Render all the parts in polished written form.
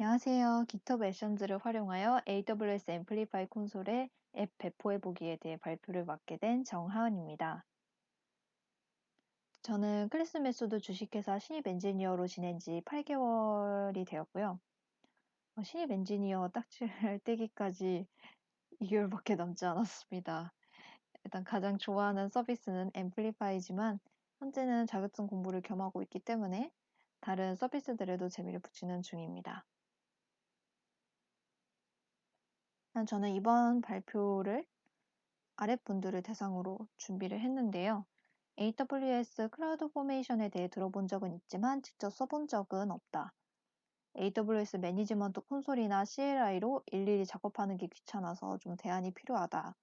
안녕하세요. GitHub 액션즈를 활용하여 AWS 앰플리파이 콘솔의 앱 배포해 보기에 대해 발표를 맡게 된 정하은입니다. 저는 클래스 메소드 주식회사 신입 엔지니어로 지낸 지 8개월이 되었고요. 신입 엔지니어 딱지를 떼기까지 2개월밖에 남지 않았습니다. 일단 가장 좋아하는 서비스는 앰플리파이지만 현재는 자격증 공부를 겸하고 있기 때문에 다른 서비스들에도 재미를 붙이는 중입니다. 저는 이번 발표를 아랫분들을 대상으로 준비를 했는데요. AWS 클라우드 포메이션에 대해 들어본 적은 있지만 직접 써본 적은 없다. AWS 매니지먼트 콘솔이나 CLI로 일일이 작업하는 게 귀찮아서 좀 대안이 필요하다.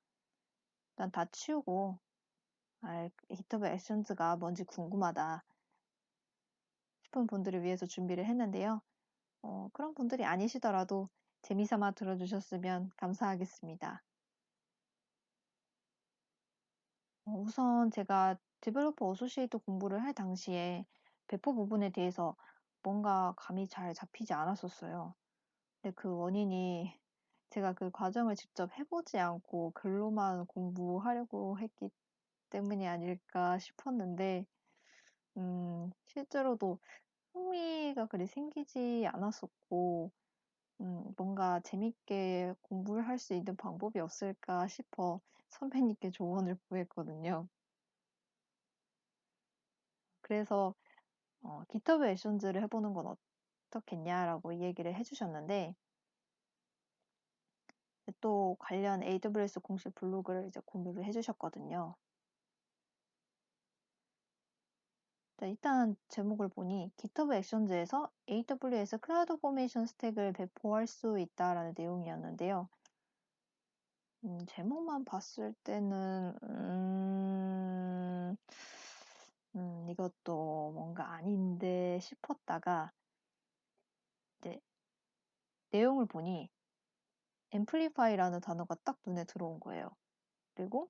일단 다 치우고 GitHub 액션즈가 뭔지 궁금하다 싶은 분들을 위해서 준비를 했는데요. 그런 분들이 아니시더라도 재미삼아 들어주셨으면 감사하겠습니다. 우선 제가 디벨로퍼 어소시에이트 공부를 할 당시에 배포 부분에 대해서 뭔가 감이 잘 잡히지 않았었어요. 근데 그 원인이 제가 그 과정을 직접 해보지 않고 글로만 공부하려고 했기 때문이 아닐까 싶었는데, 실제로도 흥미가 그리 생기지 않았었고, 뭔가 재밌게 공부를 할 수 있는 방법이 없을까 싶어 선배님께 조언을 구했거든요. 그래서 GitHub 액션즈를 해보는 건 어떻겠냐라고 이 얘기를 해주셨는데, 또 관련 AWS 공식 블로그를 이제 공유를 해주셨거든요. 자, 일단 제목을 보니 GitHub 액션즈에서 AWS 클라우드 포메이션 스택을 배포할 수 있다라는 내용이었는데요. 제목만 봤을 때는 이것도 뭔가 아닌데 싶었다가 이제 내용을 보니 앰플리파이라는 단어가 딱 눈에 들어온 거예요. 그리고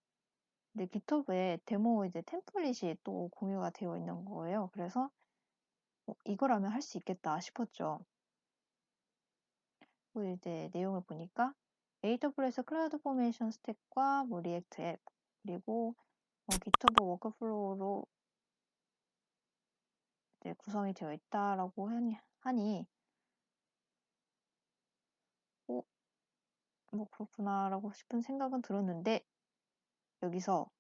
이제 GitHub에 데모 이제 템플릿이 또 공유가 되어 있는 거예요. 그래서 이거라면 할 수 있겠다 싶었죠. 그리고 이제 내용을 보니까 AWS 클라우드 포메이션 스택과 뭐 리액트 앱 그리고 GitHub 워크플로우로 이제 구성이 되어 있다라고 하니 뭐 그렇구나라고 싶은 생각은 들었는데 여기서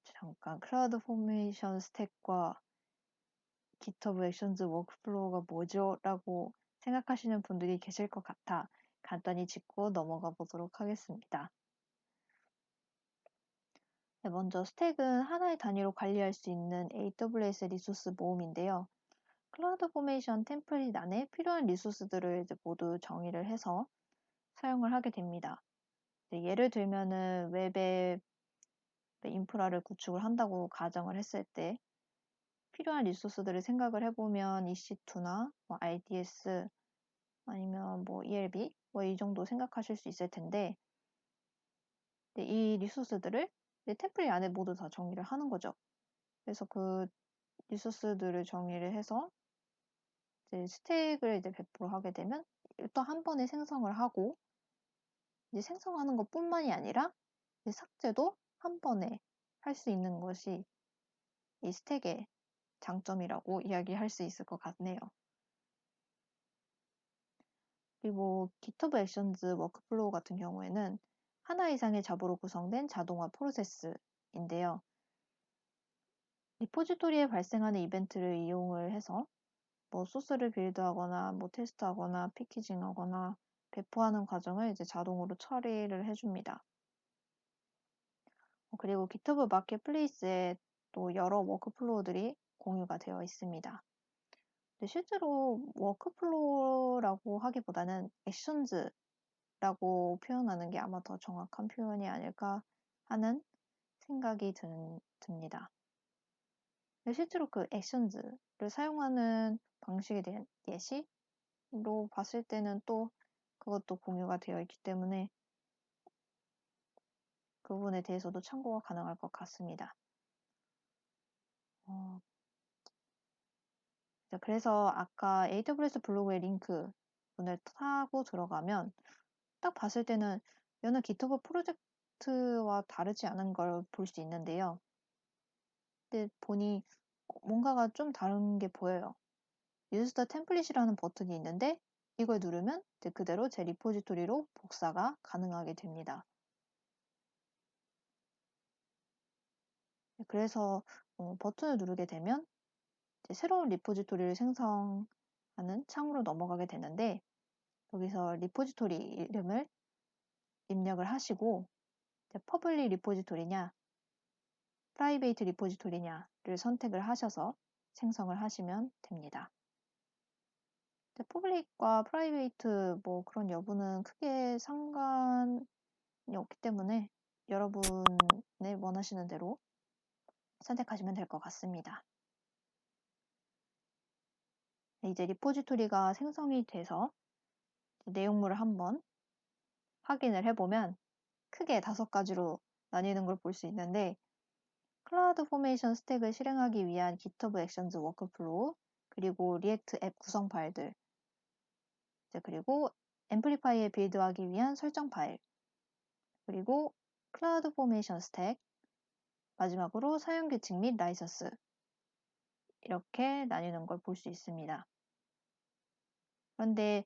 잠깐 클라우드 포메이션 스택과 GitHub 액션즈 워크플로우가 뭐죠? 라고 생각하시는 분들이 계실 것 같아 간단히 짚고 넘어가 보도록 하겠습니다. 네, 먼저 스택은 하나의 단위로 관리할 수 있는 AWS 리소스 모음인데요. 클라우드 포메이션 템플릿 안에 필요한 리소스들을 이제 모두 정의를 해서 사용을 하게 됩니다. 예를 들면은 웹에 인프라를 구축을 한다고 가정을 했을 때 필요한 리소스들을 생각을 해보면 EC2나 뭐 IDS 아니면 뭐 ELB 뭐 이 정도 생각하실 수 있을 텐데 이 리소스들을 템플릿 안에 모두 다 정의를 하는 거죠. 그래서 그 리소스들을 정의를 해서 이제 스택을 이제 배포를 하게 되면 일단 한 번에 생성을 하고 이제 생성하는 것뿐만이 아니라 삭제도 한 번에 할 수 있는 것이 이 스택의 장점이라고 이야기할 수 있을 것 같네요. 그리고 GitHub 액션즈 워크플로우 같은 경우에는 하나 이상의 잡으로 구성된 자동화 프로세스인데요. 리포지토리에 발생하는 이벤트를 이용을 해서 뭐 소스를 빌드하거나 뭐 테스트하거나 패키징하거나 배포하는 과정을 이제 자동으로 처리를 해줍니다. 그리고 GitHub 마켓플레이스에 또 여러 워크플로우들이 공유가 되어 있습니다. 실제로 워크플로우라고 하기보다는 액션즈라고 표현하는 게 아마 더 정확한 표현이 아닐까 하는 생각이 듭니다. 실제로 그 액션즈를 사용하는 방식에 대한 예시로 봤을 때는 또 그것도 공유가 되어 있기 때문에 그 부분에 대해서도 참고가 가능할 것 같습니다. 그래서 아까 AWS 블로그의 링크 문을 타고 들어가면 딱 봤을 때는 여느 GitHub 프로젝트와 다르지 않은 걸 볼 수 있는데요. 근데 보니 뭔가가 좀 다른 게 보여요. Use the Template이라는 버튼이 있는데 이걸 누르면 이제 그대로 제 리포지토리로 복사가 가능하게 됩니다. 그래서 버튼을 누르게 되면 이제 새로운 리포지토리를 생성하는 창으로 넘어가게 되는데 여기서 리포지토리 이름을 입력을 하시고 퍼블릭 리포지토리냐 프라이베이트 리포지토리냐를 선택을 하셔서 생성을 하시면 됩니다. 퍼블릭과 프라이베이트 뭐 그런 여부는 크게 상관이 없기 때문에 여러분의 원하시는 대로 선택하시면 될 것 같습니다. 이제 리포지토리가 생성이 돼서 내용물을 한번 확인을 해보면 크게 5가지로 나뉘는 걸 볼 수 있는데 클라우드 포메이션 스택을 실행하기 위한 GitHub 액션즈 워크플로우 그리고 리액트 앱 구성 파일들 그리고 앰플리파이에 빌드하기 위한 설정 파일 그리고 클라우드 포메이션 스택 마지막으로 사용 규칙 및 라이선스 이렇게 나뉘는 걸 볼 수 있습니다. 그런데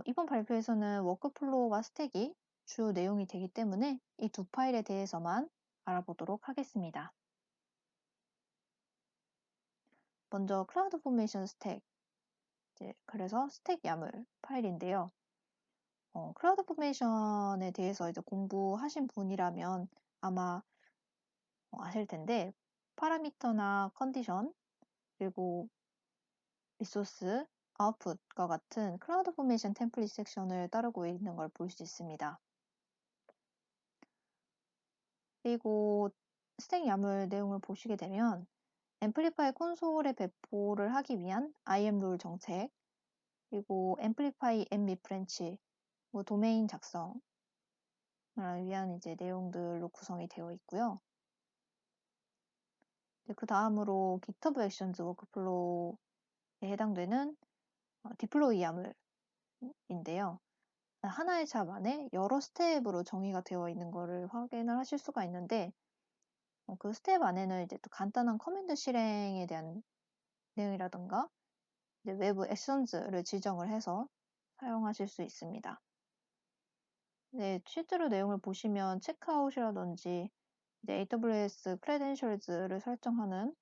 이번 발표에서는 워크플로우와 스택이 주요 내용이 되기 때문에 이 두 파일에 대해서만 알아보도록 하겠습니다. 먼저 클라우드 포메이션 스택 그래서 스택 야물 파일인데요. 클라우드 포메이션에 대해서 이제 공부하신 분이라면 아마 아실 텐데 파라미터나 컨디션 그리고 리소스, 아웃풋과 같은 클라우드 포메이션 템플릿 섹션을 따르고 있는 걸 볼 수 있습니다. 그리고 스택 야물 내용을 보시게 되면 앰플리파이 콘솔에 배포를 하기 위한 IAM 룰 정책 그리고 앰플리파이 앱 리프렌치 뭐 도메인 작성을 위한 이제 내용들로 구성이 되어 있고요. 그 다음으로 GitHub 액션즈 워크플로우에 해당되는 디플로이 야물인데요. 하나의 잡 안에 여러 스텝으로 정의가 되어 있는 것을 확인을 하실 수가 있는데 그 스텝 안에는 이제 또 간단한 커맨드 실행에 대한 내용이라든가 이제 외부 액션즈를 지정을 해서 사용하실 수 있습니다. 네, 실제로 내용을 보시면 체크아웃이라든지 이제 AWS 크레덴셜즈를 설정하는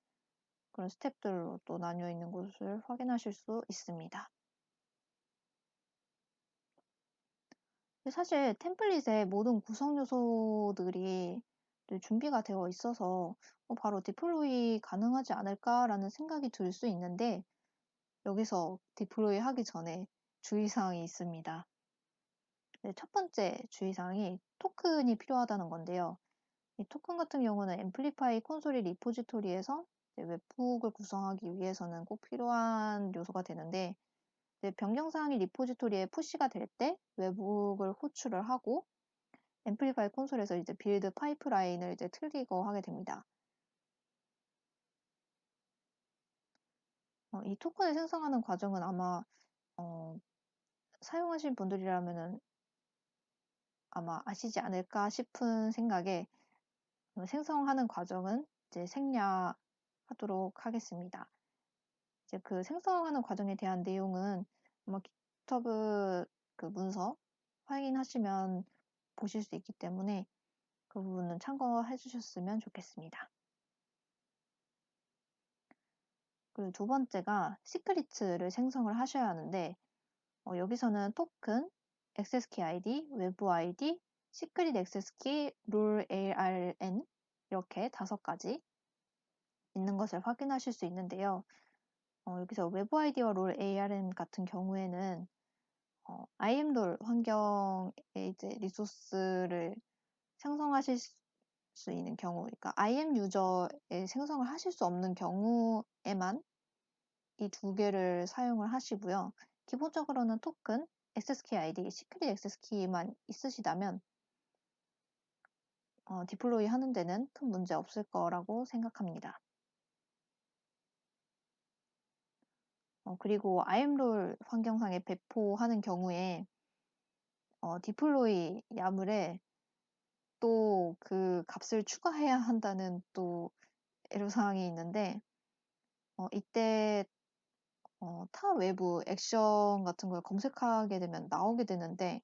그런 스텝들로 또 나뉘어 있는 것을 확인하실 수 있습니다. 사실 템플릿의 모든 구성 요소들이 준비가 되어 있어서 바로 디플로이 가능하지 않을까라는 생각이 들 수 있는데 여기서 디플로이 하기 전에 주의사항이 있습니다. 첫 번째 주의사항이 토큰이 필요하다는 건데요. 이 토큰 같은 경우는 앰플리파이 콘솔이 리포지토리에서 웹북을 구성하기 위해서는 꼭 필요한 요소가 되는데 변경사항이 리포지토리에 푸시가 될 때 웹북을 호출을 하고 앰플리파이 콘솔에서 이제 빌드 파이프라인을 이제 트리거하게 됩니다. 이 토큰을 생성하는 과정은 아마 사용하신 분들이라면은 아마 아시지 않을까 싶은 생각에 생성하는 과정은 이제 생략하도록 하겠습니다. 이제 그 생성하는 과정에 대한 내용은 아마 GitHub 그 문서 확인하시면 보실 수 있기 때문에 그 부분은 참고해 주셨으면 좋겠습니다. 그리고 두 번째가 시크릿을 생성을 하셔야 하는데 여기서는 토큰, 액세스키 아이디, 외부 아이디, 시크릿 액세스키, 롤 ARN 이렇게 5가지 있는 것을 확인하실 수 있는데요. 여기서 외부 아이디와 롤 ARN 같은 경우에는 IAM돌 환경에 이제 리소스를 생성하실 수 있는 경우, 그러니까 IAM 유저에 생성을 하실 수 없는 경우에만 이 2개를 사용을 하시고요. 기본적으로는 토큰, 액세스키 아이디, 시크릿 액세스키만 있으시다면 디플로이 하는 데는 큰 문제 없을 거라고 생각합니다. 그리고 IAMROL 환경상에 배포하는 경우에 디플로이 야물에 또 그 값을 추가해야 한다는 또 애로사항이 있는데 이때 타 외부 액션 같은 걸 검색하게 되면 나오게 되는데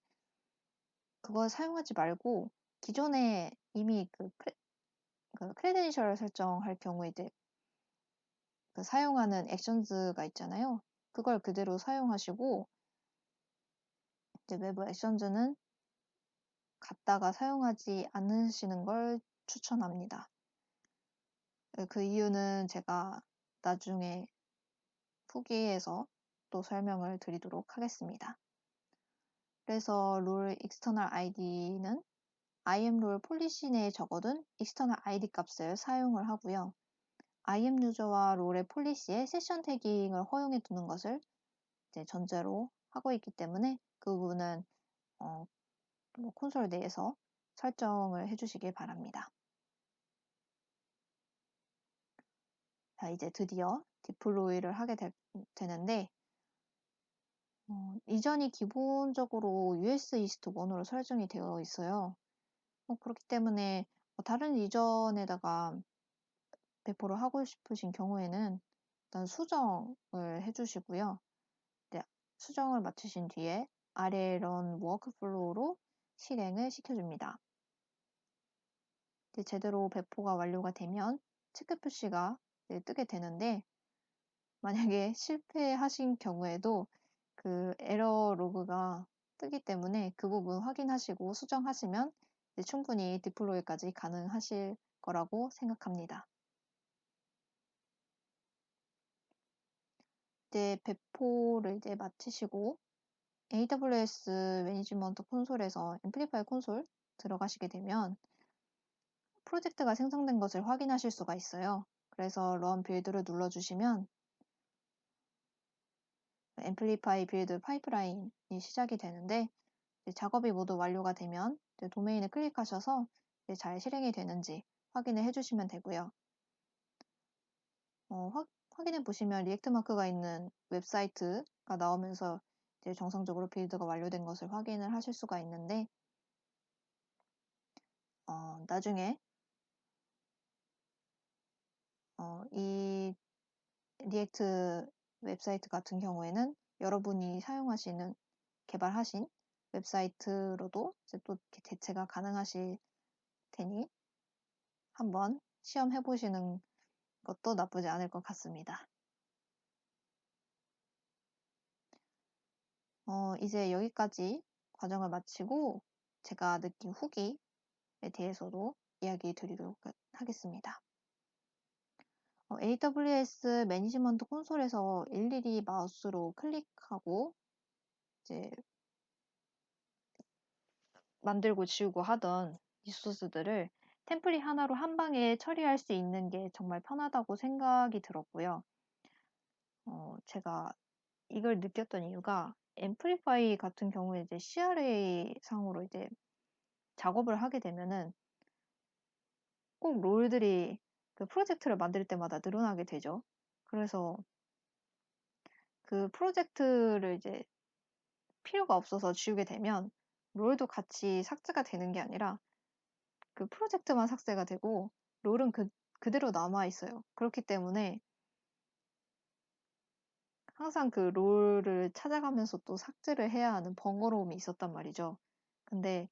그걸 사용하지 말고 기존에 이미 그 크레덴셜 설정할 경우에 이제 그 사용하는 액션즈가 있잖아요. 그걸 그대로 사용하시고 이제 외부 액션즈는 갖다가 사용하지 않으시는 걸 추천합니다. 그 이유는 제가 나중에 후기에서 또 설명을 드리도록 하겠습니다. 그래서 롤 external id는 IAMROL 폴리시 내에 적어둔 external id 값을 사용을 하고요. IAM 유저와 롤의 폴리시에 세션 태깅을 허용해 두는 것을 이제 전제로 하고 있기 때문에 그 부분은 콘솔 내에서 설정을 해주시길 바랍니다. 자, 이제 드디어 디플로이를 하게 되는데 이전이 기본적으로 US 이스트 1으로 설정이 되어 있어요. 그렇기 때문에 다른 이전에다가 배포를 하고 싶으신 경우에는 일단 수정을 해주시고요. 네, 수정을 마치신 뒤에 아래 런 워크플로우로 실행을 시켜줍니다. 제대로 배포가 완료가 되면 체크 표시가 뜨게 되는데 만약에 실패하신 경우에도 그 에러 로그가 뜨기 때문에 그 부분 확인하시고 수정하시면 충분히 디플로이까지 가능하실 거라고 생각합니다. 이제 배포를 이제 마치시고 AWS 매니지먼트 콘솔에서 앰플리파이 콘솔 들어가시게 되면 프로젝트가 생성된 것을 확인하실 수가 있어요. 그래서 런 빌드를 눌러주시면 앰플리파이 빌드 파이프라인이 시작이 되는데 작업이 모두 완료가 되면 도메인을 클릭하셔서 잘 실행이 되는지 확인을 해주시면 되고요. 확인해 보시면 리액트 마크가 있는 웹사이트가 나오면서 이제 정상적으로 빌드가 완료된 것을 확인을 하실 수가 있는데 나중에 이 리액트 웹사이트 같은 경우에는 여러분이 사용하시는 개발하신 웹사이트로도 이제 또 이렇게 대체가 가능하실 테니 한번 시험해 보시는 것도 나쁘지 않을 것 같습니다. 이제 여기까지 과정을 마치고 제가 느낀 후기에 대해서도 이야기 드리도록 하겠습니다. AWS 매니지먼트 콘솔에서 일일이 마우스로 클릭하고 이제 만들고 지우고 하던 리소스들을 템플릿 하나로 한 방에 처리할 수 있는 게 정말 편하다고 생각이 들었고요. 제가 이걸 느꼈던 이유가 앰플리파이 같은 경우에 이제 CRA 상으로 이제 작업을 하게 되면은 꼭 롤들이 그 프로젝트를 만들 때마다 늘어나게 되죠. 그래서 그 프로젝트를 이제 필요가 없어서 지우게 되면 롤도 같이 삭제가 되는 게 아니라 그 프로젝트만 삭제가 되고 롤은 그대로 남아 있어요. 그렇기 때문에 항상 그 롤을 찾아가면서 또 삭제를 해야 하는 번거로움이 있었단 말이죠. 근데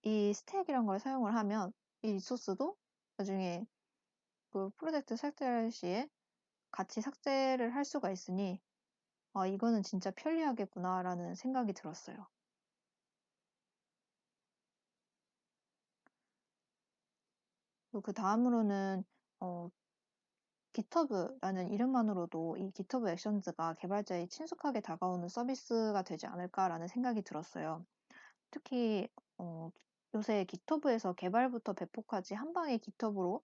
이 스택이란 걸 사용을 하면 이 리소스도 나중에 그 프로젝트 삭제할 시에 같이 삭제를 할 수가 있으니 이거는 진짜 편리하겠구나라는 생각이 들었어요. 그 다음으로는 GitHub라는 이름만으로도 이 GitHub 액션즈가 개발자에 친숙하게 다가오는 서비스가 되지 않을까라는 생각이 들었어요. 특히 요새 GitHub에서 개발부터 배포까지 한 방에 GitHub으로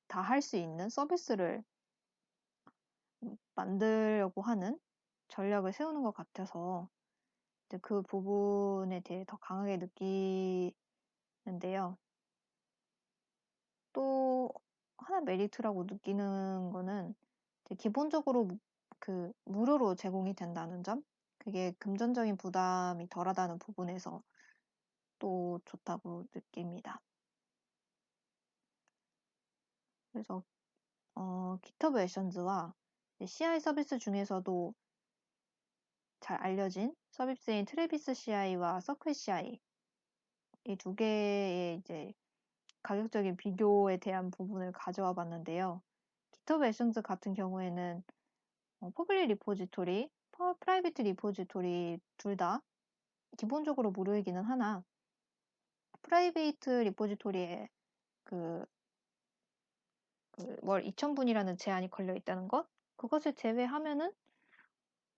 다 할 수 있는 서비스를 만들려고 하는 전략을 세우는 것 같아서 이제 그 부분에 대해 더 강하게 느끼는데요. 또 하나 메리트라고 느끼는 거는 기본적으로 무료로 제공이 된다는 점, 그게 금전적인 부담이 덜하다는 부분에서 또 좋다고 느낍니다. 그래서 GitHub 액션즈와 CI 서비스 중에서도 잘 알려진 서비스인 트래비스 CI와 서클 CI 이 두 개의 이제 가격적인 비교에 대한 부분을 가져와 봤는데요. GitHub 액션즈 같은 경우에는 퍼블릭 리포지토리, 프라이빗 리포지토리 둘 다 기본적으로 무료이기는 하나 프라이빗 리포지토리에 월 2,000분이라는 제한이 걸려 있다는 것, 그것을 제외하면은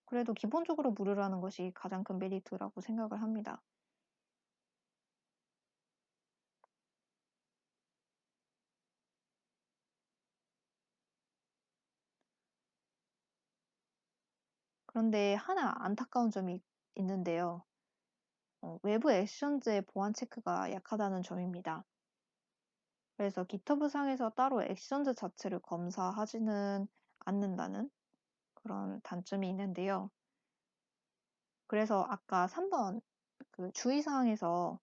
그래도 기본적으로 무료라는 것이 가장 큰 메리트라고 생각을 합니다. 그런데 하나 안타까운 점이 있는데요. 외부 액션즈의 보안 체크가 약하다는 점입니다. 그래서 GitHub 상에서 따로 액션즈 자체를 검사하지는 않는다는 그런 단점이 있는데요. 그래서 아까 3번 주의사항에서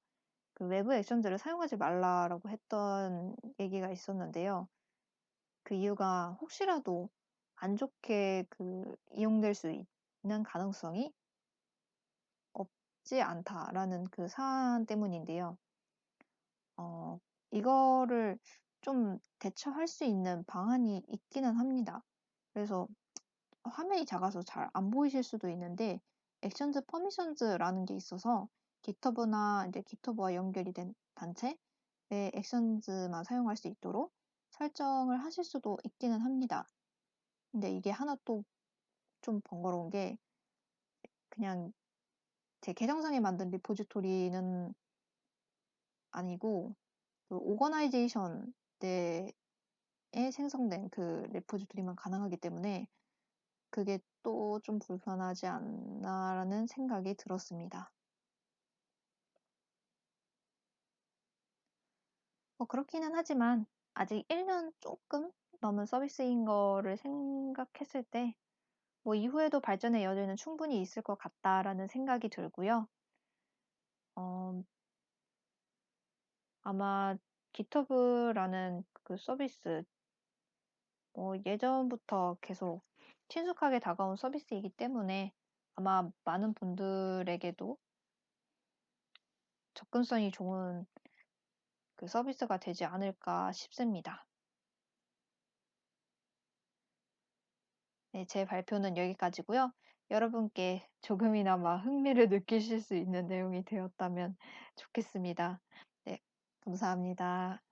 외부 액션즈를 사용하지 말라라고 했던 얘기가 있었는데요. 그 이유가 혹시라도 안 좋게 이용될 수 있는 가능성이 없지 않다라는 그 사안 때문인데요. 이거를 좀 대처할 수 있는 방안이 있기는 합니다. 그래서 화면이 작아서 잘 안 보이실 수도 있는데 액션즈 퍼미션즈라는 게 있어서 GitHub나 이제 GitHub와 연결이 된 단체의 액션즈만 사용할 수 있도록 설정을 하실 수도 있기는 합니다. 근데 이게 하나 또 좀 번거로운 게 그냥 제 계정상에 만든 리포지토리는 아니고 오거나이제이션 때에 생성된 리포지토리만 가능하기 때문에 그게 또 좀 불편하지 않나라는 생각이 들었습니다. 그렇기는 하지만 아직 1년 조금 넘은 서비스인 거를 생각했을 때 이후에도 발전의 여지는 충분히 있을 것 같다라는 생각이 들고요. 아마 GitHub라는 서비스 예전부터 계속 친숙하게 다가온 서비스이기 때문에 아마 많은 분들에게도 접근성이 좋은 서비스가 되지 않을까 싶습니다. 네, 제 발표는 여기까지고요. 여러분께 조금이나마 흥미를 느끼실 수 있는 내용이 되었다면 좋겠습니다. 네, 감사합니다.